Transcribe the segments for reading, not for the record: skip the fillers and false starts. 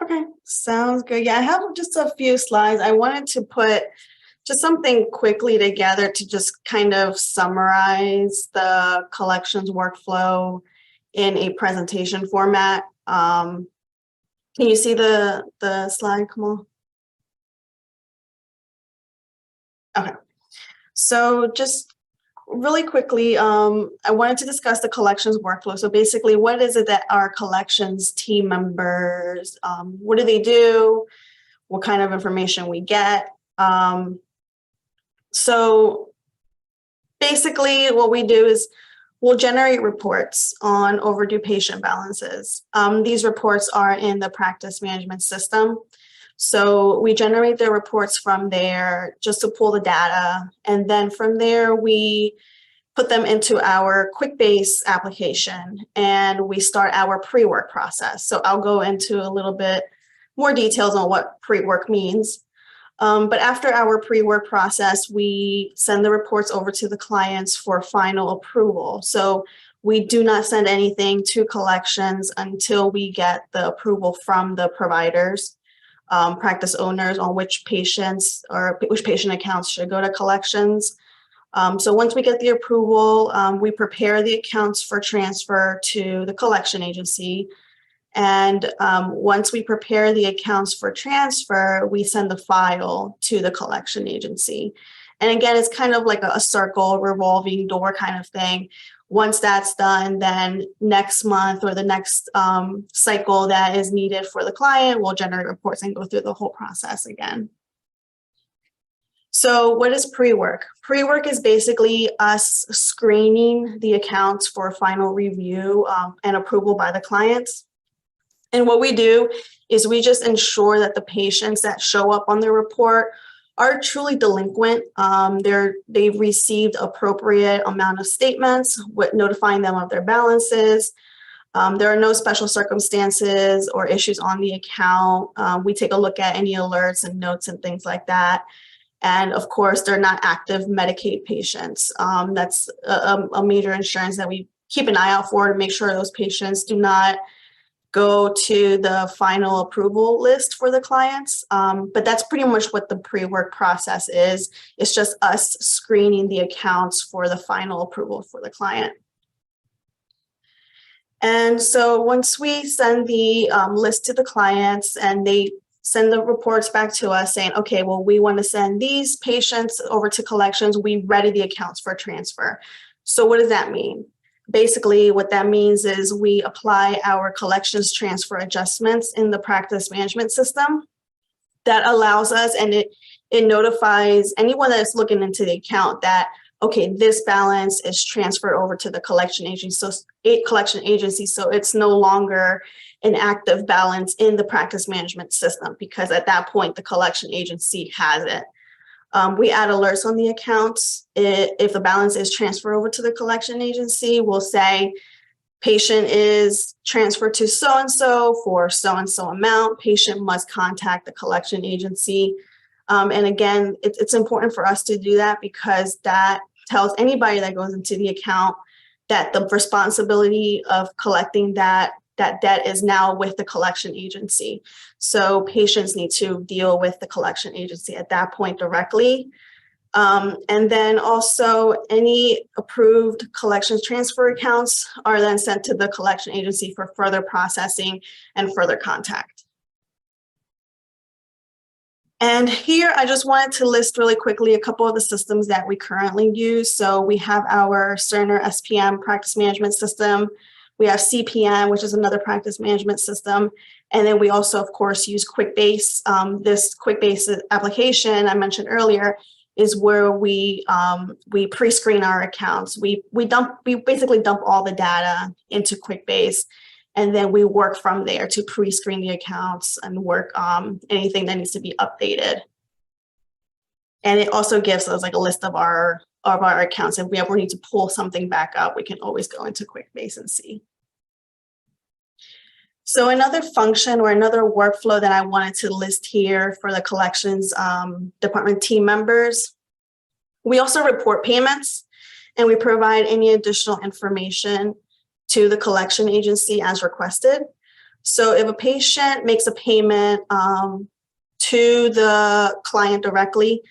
Okay, sounds good. Yeah, I have just a few slides. I wanted to put just something quickly together to just kind of summarize the collections workflow in a presentation format. Can you see the slide, Kemal? Okay, so just really quickly, I wanted to discuss the collections workflow. So basically, what is it that our collections team members, what do they do? What kind of information we get? So basically what we do is we'll generate reports on overdue patient balances. These reports are in the practice management system. So we generate the reports from there just to pull the data. And then from there, we put them into our QuickBase application and we start our pre-work process. So I'll go into a little bit more details on what pre-work means. But after our pre-work process, we send the reports over to the clients for final approval. So we do not send anything to collections until we get the approval from the providers, practice owners on which patients or which patient accounts should go to collections. So once we get the approval, we prepare the accounts for transfer to the collection agency. And once we prepare the accounts for transfer, we send the file to the collection agency. And again, it's kind of like a circle, revolving door kind of thing. Once that's done, then next month or the next cycle that is needed for the client, we'll generate reports and go through the whole process again. So what is pre-work? Pre-work is basically us screening the accounts for final review and approval by the clients. And what we do is we just ensure that the patients that show up on the report are truly delinquent. They've received appropriate amount of statements with notifying them of their balances. There are no special circumstances or issues on the account. We take a look at any alerts and notes and things like that. And of course, they're not active Medicaid patients. That's a major insurance that we keep an eye out for to make sure those patients do not go to the final approval list for the clients. But that's pretty much what the pre-work process is. It's just us screening the accounts for the final approval for the client. And so once we send the list to the clients and they send the reports back to us saying, okay, well, we want to send these patients over to collections, we ready the accounts for transfer. So what does that mean? Basically, what that means is we apply our collections transfer adjustments in the practice management system. That allows us, and it notifies anyone that's looking into the account that, okay, this balance is transferred over to the collection agency. So it's no longer an active balance in the practice management system because at that point, the collection agency has it. We add alerts on the accounts. If the balance is transferred over to the collection agency, we'll say patient is transferred to so-and-so for so-and-so amount. Patient must contact the collection agency. And again, it's important for us to do that because that tells anybody that goes into the account that the responsibility of collecting that debt is now with the collection agency. So patients need to deal with the collection agency at that point directly. And then also any approved collections transfer accounts are then sent to the collection agency for further processing and further contact. And here I just wanted to list really quickly a couple of the systems that we currently use. So we have our Cerner SPM practice management system. We have CPM, which is another practice management system. And then we also, of course, use QuickBase. This QuickBase application I mentioned earlier is where we pre-screen our accounts. We basically dump all the data into QuickBase, and then we work from there to pre-screen the accounts and work anything that needs to be updated. And it also gives us like a list of our accounts. If we ever need to pull something back up, we can always go into QuickBase and see. So another function or another workflow that I wanted to list here for the collections department team members, we also report payments and we provide any additional information to the collection agency as requested. So if a patient makes a payment to the client directly,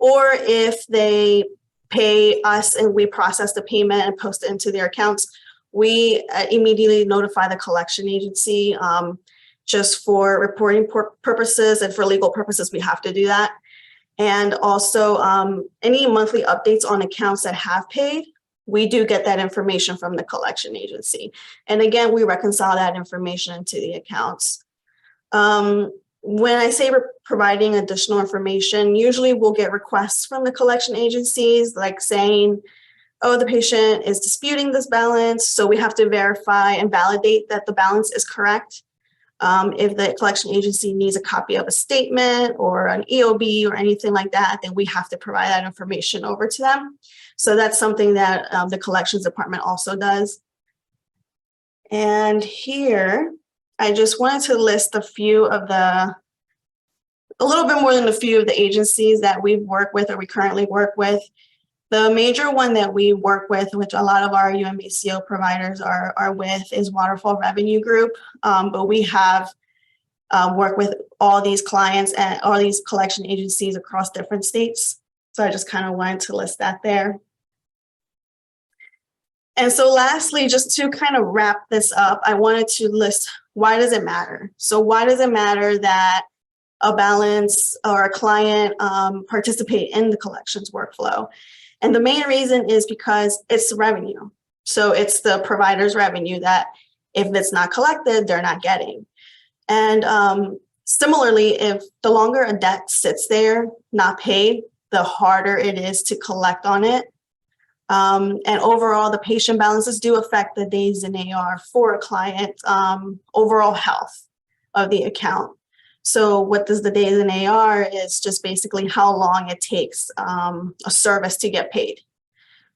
or if they pay us and we process the payment and post it into their accounts, we immediately notify the collection agency. Just for reporting purposes and for legal purposes, we have to do that. And also any monthly updates on accounts that have paid, we do get that information from the collection agency. And again, we reconcile that information into the accounts. When I say we're providing additional information, usually we'll get requests from the collection agencies like saying, oh, the patient is disputing this balance, so we have to verify and validate that the balance is correct. If the collection agency needs a copy of a statement or an EOB or anything like that, then we have to provide that information over to them. So that's something that the collections department also does. And here, I just wanted to list a little bit more than a few of the agencies that we work with or we currently work with. The major one that we work with, which a lot of our UMBCO providers are with, is Waterfall Revenue Group. But we have worked with all these clients and all these collection agencies across different states. So I just kind of wanted to list that there. And so lastly, just to kind of wrap this up, I wanted to list, why does it matter? So why does it matter that a balance or a client participate in the collections workflow? And the main reason is because it's revenue. So it's the provider's revenue that if it's not collected, they're not getting. And similarly, if the longer a debt sits there, not paid, the harder it is to collect on it. And overall, the patient balances do affect the days in AR for a client's overall health of the account. So what does the days in AR is just basically how long it takes a service to get paid.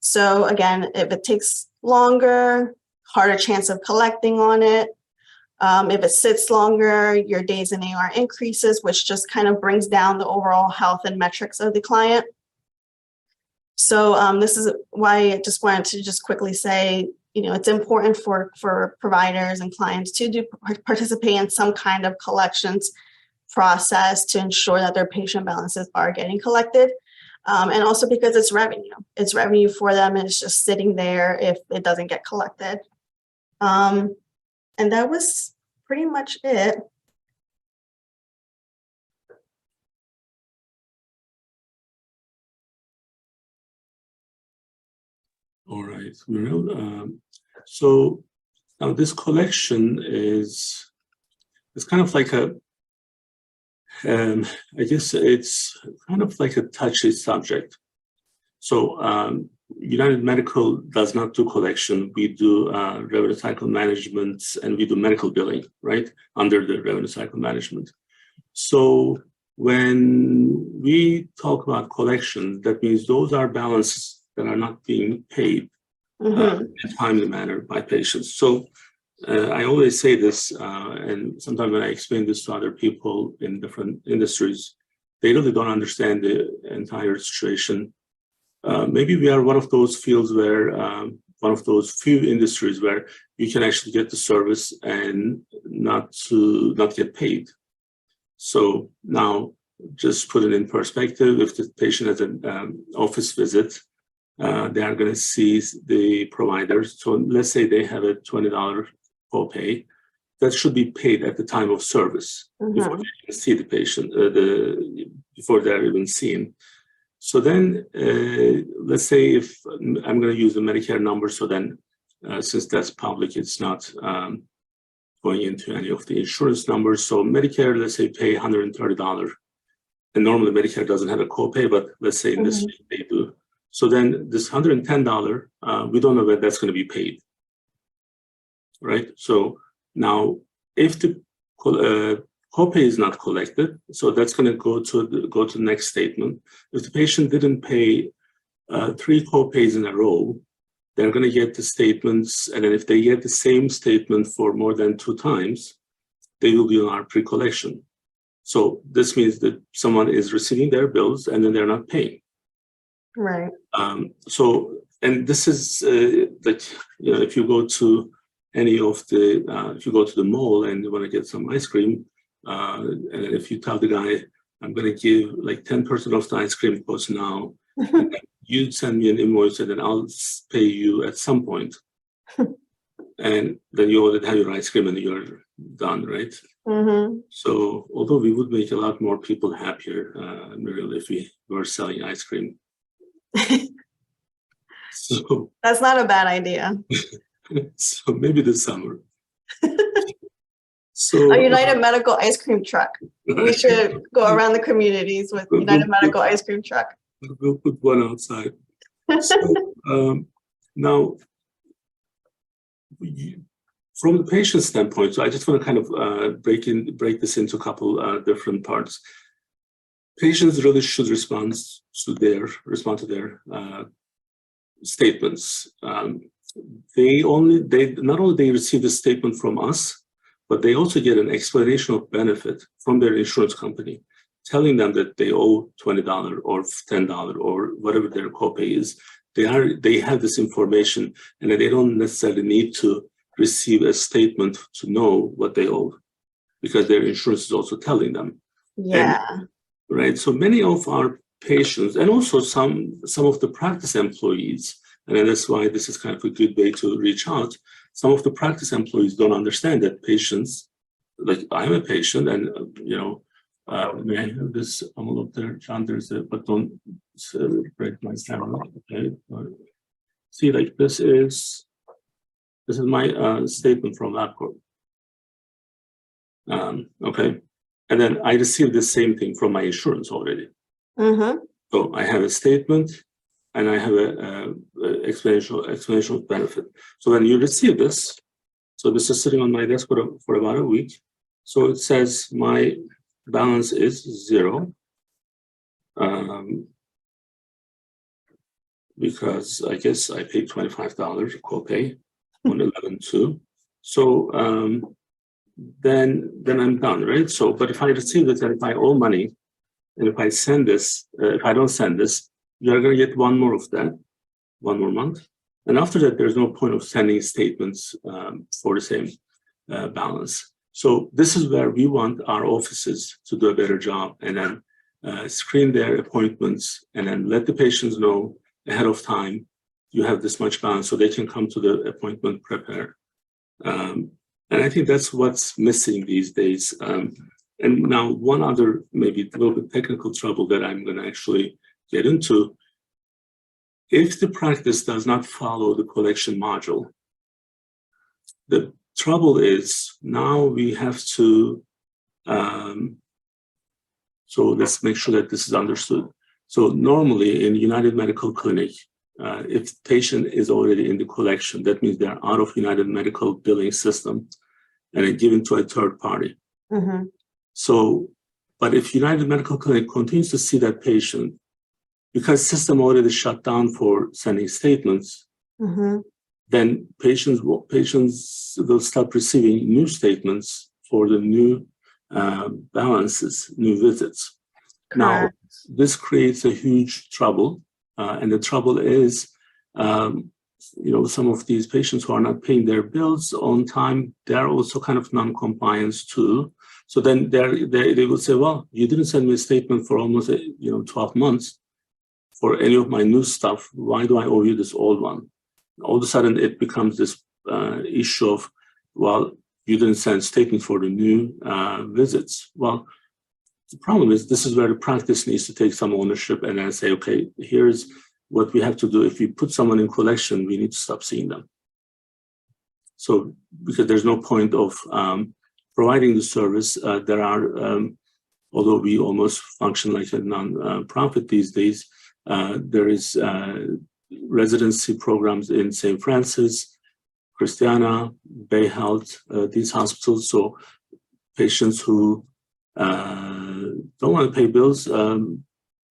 So again, if it takes longer, harder chance of collecting on it. If it sits longer, your days in AR increases, which just kind of brings down the overall health and metrics of the client. So this is why I just wanted to just quickly say, it's important for providers and clients to participate in some kind of collections process to ensure that their patient balances are getting collected. And also because it's revenue. It's revenue for them and it's just sitting there if it doesn't get collected. And that was pretty much it. All right, Muriel. So now this collection is kind of like I guess it's kind of like a touchy subject. So United Medical does not do collection. We do revenue cycle management and we do medical billing, right, under the revenue cycle management. So when we talk about collection, that means those are balances that are not being paid in a timely manner by patients. So I always say this, and sometimes when I explain this to other people in different industries, they really don't understand the entire situation. Maybe we are one of those fields where, one of those few industries where you can actually get the service and not get paid. So now, just put it in perspective, if the patient has an office visit, they are going to see the providers. So let's say they have a $20 copay that should be paid at the time of service before they even see the patient, before they're even seen. So then, let's say if I'm going to use the Medicare number, so then since that's public, it's not going into any of the insurance numbers. So Medicare, let's say, pay $130. And normally Medicare doesn't have a copay, but let's say in this case they do. So then this $110, we don't know when that's going to be paid, right? So now, if the copay is not collected, so that's going to go to the next statement. If the patient didn't pay 3 copays in a row, they're going to get the statements, and then if they get the same statement for more than 2 times, they will be on our pre-collection. So this means that someone is receiving their bills and then they're not paying. Right. So, and this is like, if you go to any of the, if you go to the mall and you want to get some ice cream, and if you tell the guy, I'm going to give like 10% off the ice cream cost now, and then you send me an invoice and then I'll pay you at some point. And then you already have your ice cream and you're done, right? Mm-hmm. So although we would make a lot more people happier, Muriel, if we were selling ice cream. So That's not a bad idea. so maybe this summer. So A United Medical ice cream truck. We should go around the communities with United Medical ice cream truck. We'll put one outside. So now, from the patient standpoint, so I just want to kind of break this into a couple different parts. Patients really should respond to their statements. They not only they receive the statement from us, but they also get an explanation of benefit from their insurance company, telling them that they owe $20 or $10 or whatever their copay is. They have this information, and they don't necessarily need to receive a statement to know what they owe, because their insurance is also telling them. Yeah. Right. So many of our patients, and also some of the practice employees, and that's why this is kind of a good way to reach out. Some of the practice employees don't understand that patients, like I'm a patient, and may I have this envelope there, John? But don't break my camera. Okay. See, like this is my statement from LabCorp. Okay. And then I received the same thing from my insurance already. Mm-hmm. So I have a statement and I have an explanation of benefit. So when you receive this, so this is sitting on my desk for about a week. So it says my balance is 0. Because I guess I paid $25 copay on 11/2. So then I'm done, right? So, but if I receive this and if I owe money, and if I send this, if I don't send this, you're going to get one more of that, one more month. And after that, there's no point of sending statements for the same balance. So this is where we want our offices to do a better job, and then screen their appointments, and then let the patients know ahead of time, you have this much balance, so they can come to the appointment prepared. And I think that's what's missing these days. And now one other maybe a little bit technical trouble that I'm going to actually get into. If the practice does not follow the collection module, the trouble is now we have to, so let's make sure that this is understood. So normally in United Medical Clinic, if the patient is already in the collection, that means they're out of United Medical billing system and are given to a third party. Mm-hmm. So, but if United Medical Clinic continues to see that patient, because system already shut down for sending statements, Mm-hmm. then patients will start receiving new statements for the new balances, new visits. Now, this creates a huge trouble, and the trouble is, some of these patients who are not paying their bills on time, they're also kind of non-compliance too. So then they will say, well, you didn't send me a statement for almost 12 months for any of my new stuff. Why do I owe you this old one? All of a sudden, it becomes this issue of, well, you didn't send statement for the new visits. Well, the problem is this is where the practice needs to take some ownership and then say, okay, here's what we have to do. If we put someone in collection, we need to stop seeing them. So because there's no point of providing the service, there are, although we almost function like a non-profit these days, there is residency programs in St. Francis, Christiana, Bay Health, these hospitals. So patients who don't want to pay bills,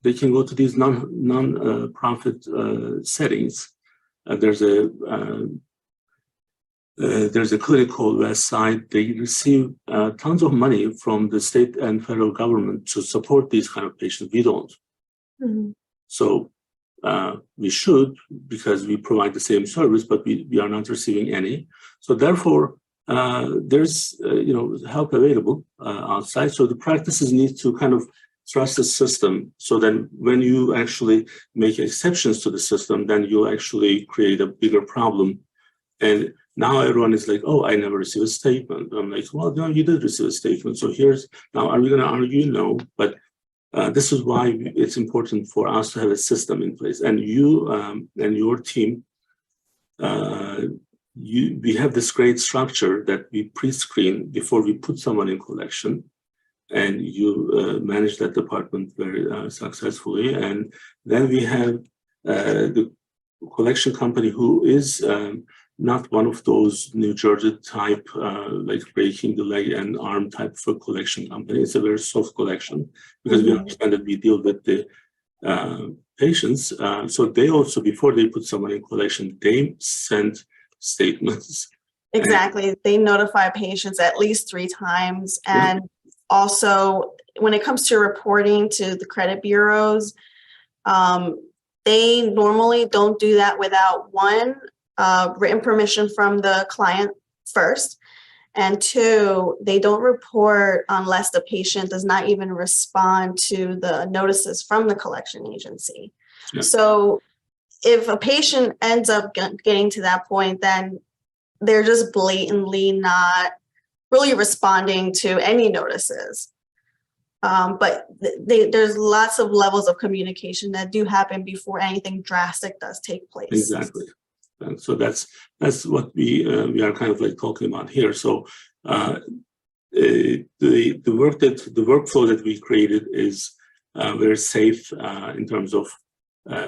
they can go to these non-profit settings. There's a clinic called Westside. They receive tons of money from the state and federal government to support these kind of patients. We don't. Mm-hmm. So we should, because we provide the same service, but we are not receiving any. So therefore, there's help available outside. So the practices need to kind of trust the system. So then when you actually make exceptions to the system, then you actually create a bigger problem. And now everyone is like, oh, I never received a statement. I'm like, well, no, you did receive a statement. So now, are we going to argue? No, but this is why it's important for us to have a system in place. And you and your team, we have this great structure that we pre-screen before we put someone in collection. And you manage that department very successfully. And then we have the collection company who is not one of those New Jersey type, like breaking the leg and arm type for collection company. It's a very soft collection because we understand that we deal with the patients. So they also, before they put someone in collection, they send statements. Exactly. They notify patients at least 3 times. And also, when it comes to reporting to the credit bureaus, they normally don't do that without one, written permission from the client first, and 2, they don't report unless the patient does not even respond to the notices from the collection agency. Yeah. So if a patient ends up getting to that point, then they're just blatantly not really responding to any notices. But there's lots of levels of communication that do happen before anything drastic does take place. Exactly. And so that's what we are kind of like talking about here. So the workflow that we created is very safe in terms of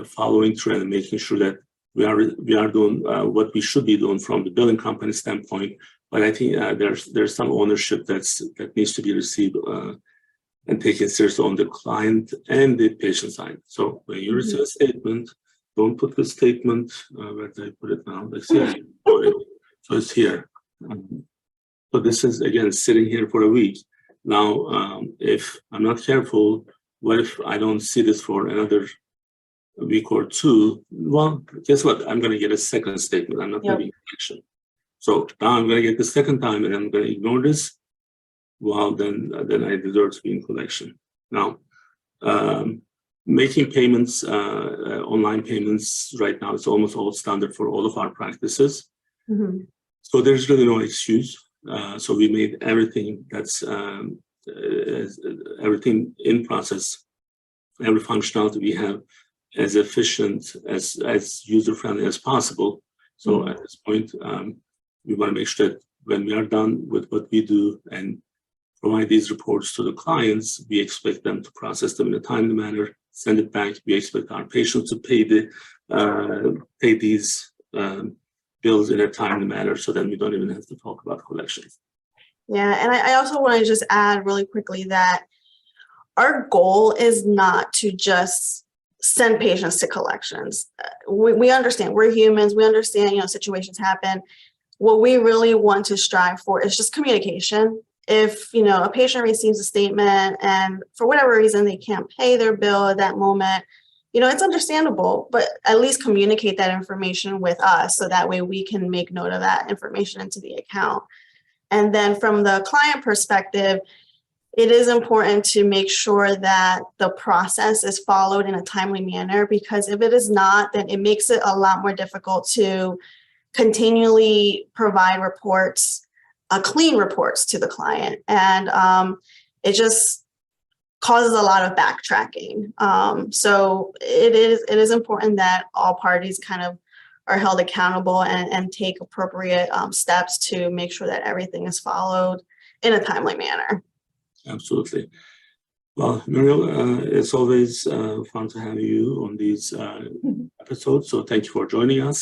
following through and making sure that we are doing what we should be doing from the billing company standpoint. But I think there's some ownership that needs to be received and taken seriously on the client and the patient side. So when you receive a statement, don't put the statement, where did I put it now? Let's see. So it's here. So this is, again, sitting here for a week. Now, if I'm not careful, what if I don't see this for another week or 2? Well, guess what? I'm going to get a second statement. I'm not going to be in action. So now I'm going to get the second time and I'm going to ignore this. Well, then I deserve to be in collection. Now, making payments, online payments right now, it's almost all standard for all of our practices. So there's really no excuse. So we made everything that's everything in process, every functionality we have as efficient, as user-friendly as possible. So at this point, we want to make sure that when we are done with what we do and provide these reports to the clients, we expect them to process them in a timely manner, send it back. We expect our patients to pay these bills in a timely manner, so then we don't even have to talk about collections. Yeah, and I also want to just add really quickly that our goal is not to just send patients to collections. We understand we're humans. We understand, situations happen. What we really want to strive for is just communication. If, a patient receives a statement and for whatever reason they can't pay their bill at that moment, it's understandable, but at least communicate that information with us so that way we can make note of that information into the account. And then from the client perspective, it is important to make sure that the process is followed in a timely manner, because if it is not, then it makes it a lot more difficult to continually provide reports, clean reports to the client. And it just causes a lot of backtracking. So it is important that all parties kind of are held accountable and take appropriate steps to make sure that everything is followed in a timely manner. Absolutely. Well, Muriel, it's always fun to have you on these episodes. So thank you for joining us.